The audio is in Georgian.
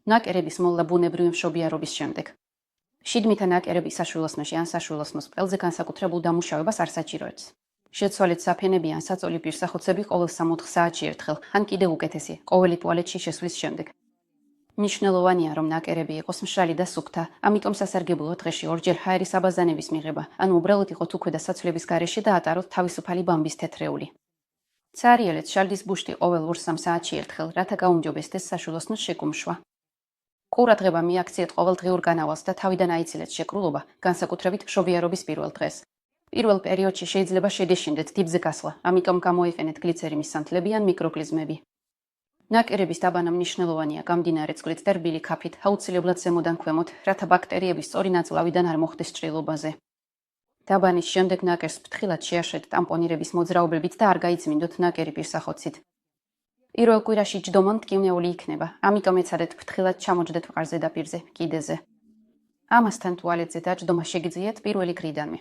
ნაკერების მოლა ბუნებრივი მშობიარობის შემდეგ. შიგნითა ნაკერები საშვილოსნოში ან საშვილოსნოს ყელზე განსაკუთრებულ დამუშავებას არ საჭიროებს. შეცვალეთ საფენები ან საწოლი პირსახოცები ყოველ 64 საათში ერთხელ, ან კიდევ უკეთესი, ყოველი ტუალეტში შესვლის შემდეგ. მნიშვნელოვანია, რომ ნაკერები იყოს მშრალი და სუფთა, ამიტომ სასარგებლოა დღეში ორჯერ ჰაერის აბაზანების მიღება, ან უბრალოდ იყოთ უქვე დასაცვლების გარეშე და ატაროთ თავისუფალი ბამბის თეთრეული. წარიელეთ შარდის ბუშტი ყოველ 2-3 საათში ერთხელ, რათა გაუმჯობესდეს საშვილოსნოს შეკუმშვა. ყურადღება მიაქციეთ ყოველდღიურ განავალს და თავიდან აიცილეთ შეკრულობა, განსაკუთრებით მშობიარობის პირველ დღეს. პირველ პერიოდში შეიძლება შედეშინდეთ ტიბზე გასვლა, ამიტომ გამოიყენეთ გლიცერიმის სანთლები ან მიკროკლიზმები. ნაკერების დაბანა მნიშვნელოვანია გამდინარე წყლით და რბილი ქაფით, აუცილებლად ზემოდან ქვემოთ, რათა ბაქტერიების სწორი ნაწლავიდან არ მოხვდეს ჭრილობაზე. დაბანის შემდეგ ნაკერს ფრთხილად შეაშლეთ ტამპონირების მოძრაობებით და არ გაიწმინდოთ ნაკერი პირსახოცით. პირველ კვირაში ჯდომა მტკივნეული იქნება, ამიტომ ეცადეთ ფრთხილად ჩამოჯდეთ მყარ ზედაპირზე, კიდეზე. ამასთან ტუალეტზე დაჯდომა შეგიძლიათ პირველი გრიდანვე.